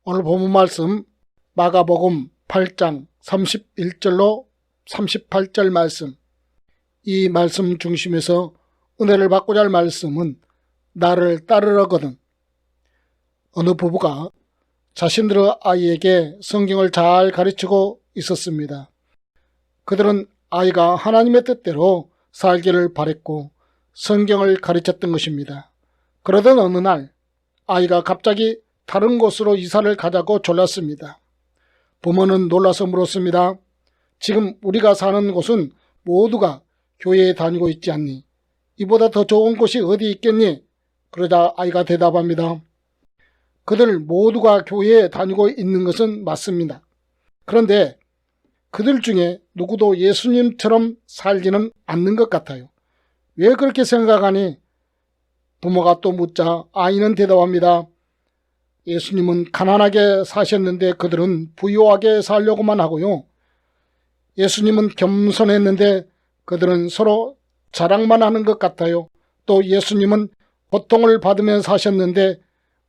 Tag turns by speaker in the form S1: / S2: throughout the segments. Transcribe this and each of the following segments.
S1: 오늘 본문 말씀 마가복음 8장 31절로 38절 말씀, 이 말씀 중심에서 은혜를 받고자 할 말씀은 나를 따르라거든. 어느 부부가 자신들의 아이에게 성경을 잘 가르치고 있었습니다. 그들은 아이가 하나님의 뜻대로 살기를 바랬고 성경을 가르쳤던 것입니다. 그러던 어느 날 아이가 갑자기 다른 곳으로 이사를 가자고 졸랐습니다. 부모는 놀라서 물었습니다. 지금 우리가 사는 곳은 모두가 교회에 다니고 있지 않니? 이보다 더 좋은 곳이 어디 있겠니? 그러자 아이가 대답합니다. 그들 모두가 교회에 다니고 있는 것은 맞습니다. 그런데 그들 중에 누구도 예수님처럼 살지는 않는 것 같아요. 왜 그렇게 생각하니? 부모가 또 묻자 아이는 대답합니다. 예수님은 가난하게 사셨는데 그들은 부유하게 살려고만 하고요. 예수님은 겸손했는데 그들은 서로 자랑만 하는 것 같아요. 또 예수님은 고통을 받으며 사셨는데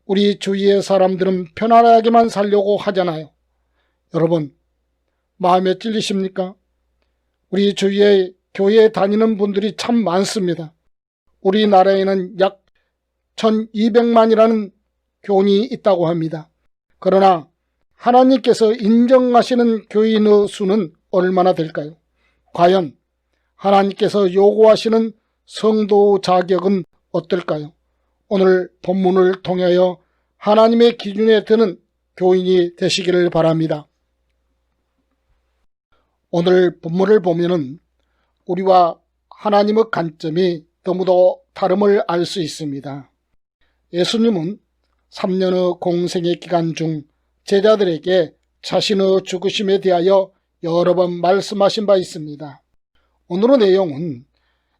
S1: 우리 주위의 사람들은 편안하게만 살려고 하잖아요. 여러분, 마음에 찔리십니까? 우리 주위에 교회에 다니는 분들이 참 많습니다. 우리나라에는 약 1200만이라는 교인이 있다고 합니다. 그러나 하나님께서 인정하시는 교인의 수는 얼마나 될까요? 과연 하나님께서 요구하시는 성도 자격은 어떨까요? 오늘 본문을 통하여 하나님의 기준에 드는 교인이 되시기를 바랍니다. 오늘 본문을 보면은 우리와 하나님의 관점이 너무도 다름을 알 수 있습니다. 예수님은 3년의 공생의 기간 중 제자들에게 자신의 죽으심에 대하여 여러 번 말씀하신 바 있습니다. 오늘의 내용은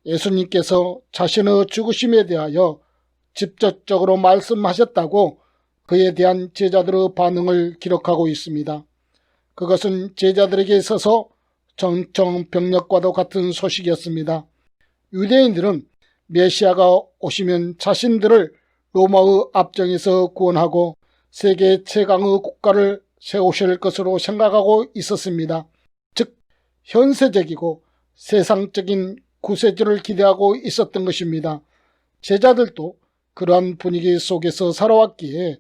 S1: 예수님께서 자신의 죽으심에 대하여 직접적으로 말씀하셨다고 그에 대한 제자들의 반응을 기록하고 있습니다. 그것은 제자들에게 있어서 정청병력과도 같은 소식이었습니다. 유대인들은 메시아가 오시면 자신들을 로마의 압정에서 구원하고 세계 최강의 국가를 세우실 것으로 생각하고 있었습니다. 즉 현세적이고 세상적인 구세주를 기대하고 있었던 것입니다. 제자들도 그러한 분위기 속에서 살아왔기에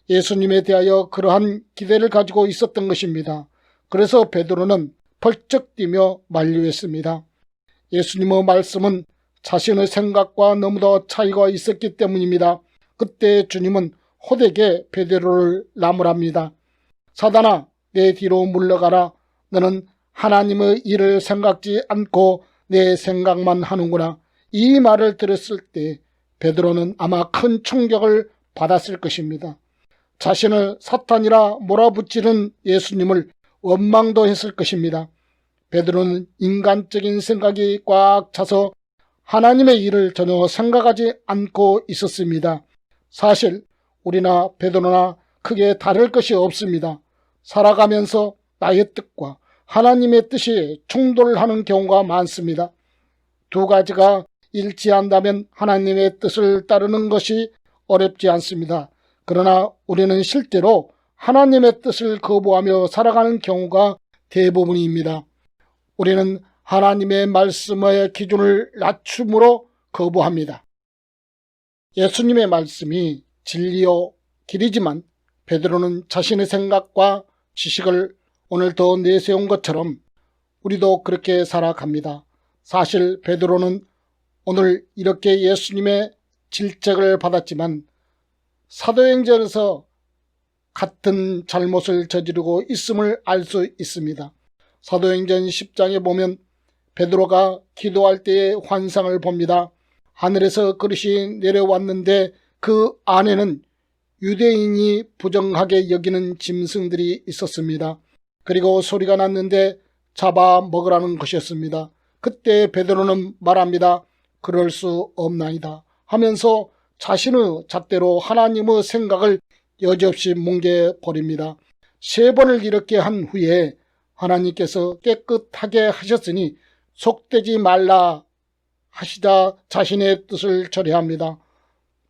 S1: 예수님에 대하여 그러한 기대를 가지고 있었던 것입니다. 그래서 베드로는 펄쩍 뛰며 만류했습니다. 예수님의 말씀은 자신의 생각과 너무도 차이가 있었기 때문입니다. 그때 주님은 호되게 베드로를 나무랍니다. 사단아, 내 뒤로 물러가라. 너는 하나님의 일을 생각지 않고 내 생각만 하는구나. 이 말을 들었을 때 베드로는 아마 큰 충격을 받았을 것입니다. 자신을 사탄이라 몰아붙이는 예수님을 원망도 했을 것입니다. 베드로는 인간적인 생각이 꽉 차서 하나님의 일을 전혀 생각하지 않고 있었습니다. 사실 우리나 베드로나 크게 다를 것이 없습니다. 살아가면서 나의 뜻과 하나님의 뜻이 충돌하는 경우가 많습니다. 두 가지가 일치한다면 하나님의 뜻을 따르는 것이 어렵지 않습니다. 그러나 우리는 실제로 하나님의 뜻을 거부하며 살아가는 경우가 대부분입니다. 우리는 하나님의 말씀의 기준을 낮춤으로 거부합니다. 예수님의 말씀이 진리요 길이지만 베드로는 자신의 생각과 지식을 오늘 더 내세운 것처럼 우리도 그렇게 살아갑니다. 사실 베드로는 오늘 이렇게 예수님의 질책을 받았지만 사도행전에서 같은 잘못을 저지르고 있음을 알 수 있습니다. 사도행전 10장에 보면 베드로가 기도할 때의 환상을 봅니다. 하늘에서 그릇이 내려왔는데 그 안에는 유대인이 부정하게 여기는 짐승들이 있었습니다. 그리고 소리가 났는데 잡아 먹으라는 것이었습니다. 그때 베드로는 말합니다. 그럴 수 없나이다 하면서 자신의 잣대로 하나님의 생각을 여지없이 뭉개버립니다. 3번을 이렇게 한 후에 하나님께서 깨끗하게 하셨으니 속되지 말라 하시자 자신의 뜻을 절해합니다.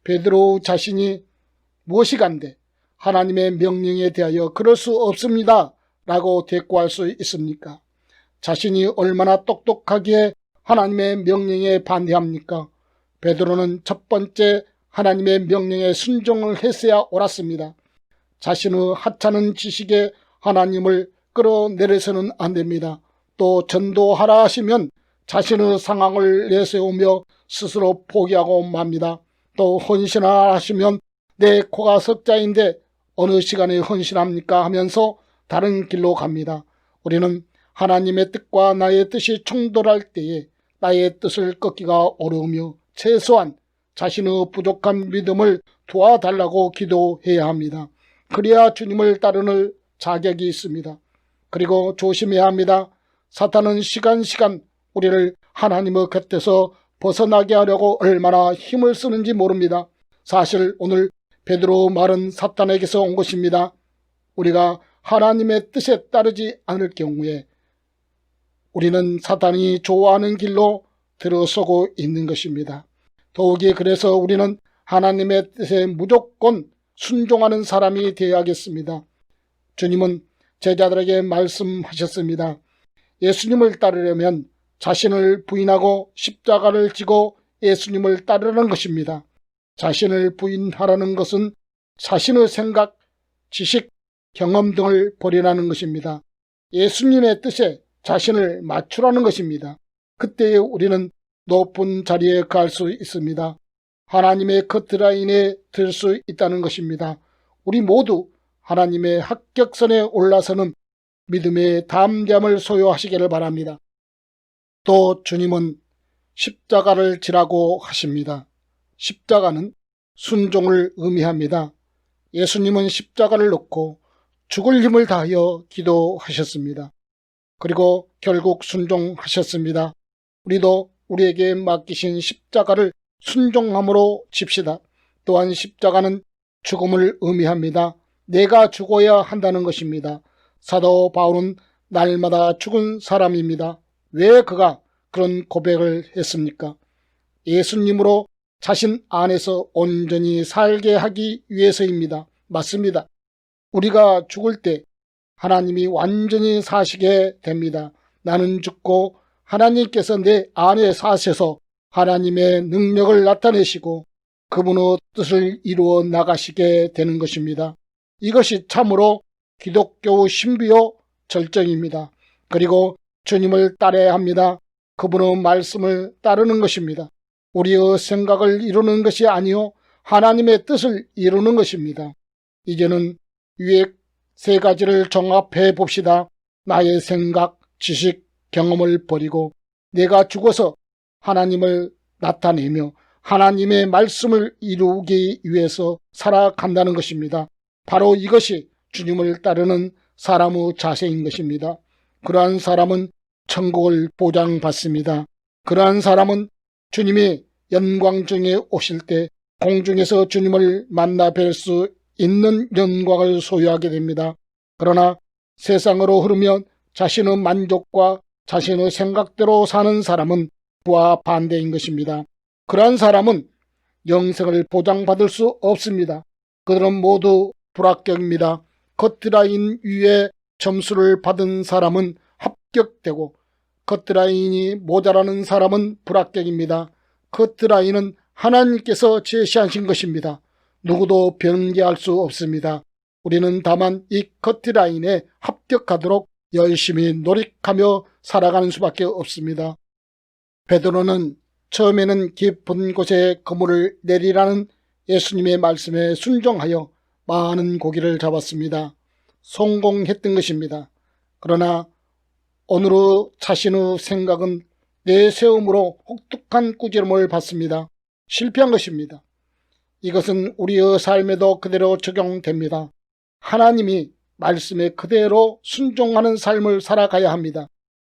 S1: 베드로 자신이 무엇이간데 하나님의 명령에 대하여 그럴 수 없습니다 라고 대꾸할 수 있습니까? 자신이 얼마나 똑똑하기에 하나님의 명령에 반대합니까? 베드로는 첫 번째 하나님의 명령에 순종을 했어야 옳았습니다. 자신의 하찮은 지식에 하나님을 끌어내려서는 안 됩니다. 또 전도하라 하시면 자신의 상황을 내세우며 스스로 포기하고 맙니다. 또 헌신하라 하시면 내 코가 석자인데 어느 시간에 헌신합니까 하면서 다른 길로 갑니다. 우리는 하나님의 뜻과 나의 뜻이 충돌할 때에 나의 뜻을 꺾기가 어려우며 최소한 자신의 부족한 믿음을 도와달라고 기도해야 합니다. 그래야 주님을 따르는 자격이 있습니다. 그리고 조심해야 합니다. 사탄은 시간 우리를 하나님의 곁에서 벗어나게 하려고 얼마나 힘을 쓰는지 모릅니다. 사실 오늘 베드로 말은 사탄에게서 온 것입니다. 우리가 하나님의 뜻에 따르지 않을 경우에 우리는 사탄이 좋아하는 길로 들어서고 있는 것입니다. 더욱이 그래서 우리는 하나님의 뜻에 무조건 순종하는 사람이 되어야겠습니다. 주님은 제자들에게 말씀하셨습니다. 예수님을 따르려면 자신을 부인하고 십자가를 지고 예수님을 따르는 것입니다. 자신을 부인하라는 것은 자신의 생각, 지식, 경험 등을 버리라는 것입니다. 예수님의 뜻에 자신을 맞추라는 것입니다. 그때에 우리는 높은 자리에 갈 수 있습니다. 하나님의 커트라인에 들 수 있다는 것입니다. 우리 모두 하나님의 합격선에 올라서는 믿음의 담대함을 소유하시기를 바랍니다. 또 주님은 십자가를 지라고 하십니다. 십자가는 순종을 의미합니다. 예수님은 십자가를 놓고 죽을 힘을 다하여 기도하셨습니다. 그리고 결국 순종하셨습니다. 우리도 우리에게 맡기신 십자가를 순종함으로 집시다. 또한 십자가는 죽음을 의미합니다. 내가 죽어야 한다는 것입니다. 사도 바울은 날마다 죽은 사람입니다. 왜 그가 그런 고백을 했습니까? 예수님으로 자신 안에서 온전히 살게 하기 위해서입니다. 맞습니다. 우리가 죽을 때 하나님이 완전히 사시게 됩니다. 나는 죽고 하나님께서 내 안에 사셔서 하나님의 능력을 나타내시고 그분의 뜻을 이루어 나가시게 되는 것입니다. 이것이 참으로 기독교 신비요 절정입니다. 그리고 주님을 따라야 합니다. 그분의 말씀을 따르는 것입니다. 우리의 생각을 이루는 것이 아니요 하나님의 뜻을 이루는 것입니다. 이제는 위에 세 가지를 종합해 봅시다. 나의 생각, 지식, 경험을 버리고 내가 죽어서 하나님을 나타내며 하나님의 말씀을 이루기 위해서 살아간다는 것입니다. 바로 이것이 주님을 따르는 사람의 자세인 것입니다. 그러한 사람은 천국을 보장받습니다. 그러한 사람은 주님이 영광 중에 오실 때 공중에서 주님을 만나 뵐 수 있는 영광을 소유하게 됩니다. 그러나 세상으로 흐르면 자신의 만족과 자신의 생각대로 사는 사람은 그와 반대인 것입니다. 그러한 사람은 영생을 보장받을 수 없습니다. 그들은 모두 불합격입니다. 커트라인 위에 점수를 받은 사람은 합격되고 커트라인이 모자라는 사람은 불합격입니다. 커트라인은 하나님께서 제시하신 것입니다. 누구도 변개할 수 없습니다. 우리는 다만 이 커트라인에 합격하도록 열심히 노력하며 살아가는 수밖에 없습니다. 베드로는 처음에는 깊은 곳에 그물을 내리라는 예수님의 말씀에 순종하여 많은 고기를 잡았습니다. 성공했던 것입니다. 그러나 오늘의 자신의 생각은 내세움으로 혹독한 꾸지람을 받습니다. 실패한 것입니다. 이것은 우리의 삶에도 그대로 적용됩니다. 하나님이 말씀에 그대로 순종하는 삶을 살아가야 합니다.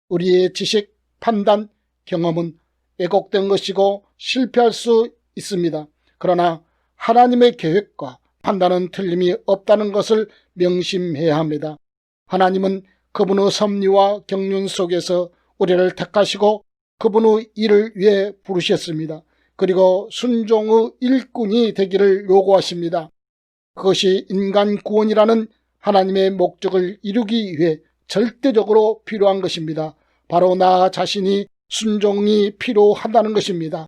S1: 우리의 지식, 판단, 경험은 왜곡된 것이고 실패할 수 있습니다. 그러나 하나님의 계획과 판단은 틀림이 없다는 것을 명심해야 합니다. 하나님은 그분의 섭리와 경륜 속에서 우리를 택하시고 그분의 일을 위해 부르셨습니다. 그리고 순종의 일꾼이 되기를 요구하십니다. 그것이 인간 구원이라는 하나님의 목적을 이루기 위해 절대적으로 필요한 것입니다. 바로 나 자신이 순종이 필요하다는 것입니다.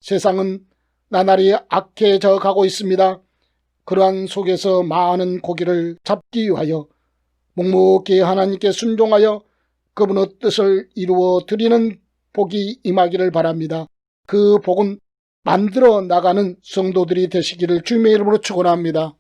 S1: 세상은 나날이 악해져 가고 있습니다. 그러한 속에서 많은 고기를 잡기 위하여 묵묵히 하나님께 순종하여 그분의 뜻을 이루어 드리는 복이 임하기를 바랍니다. 그 복은 만들어 나가는 성도들이 되시기를 주님의 이름으로 축원합니다.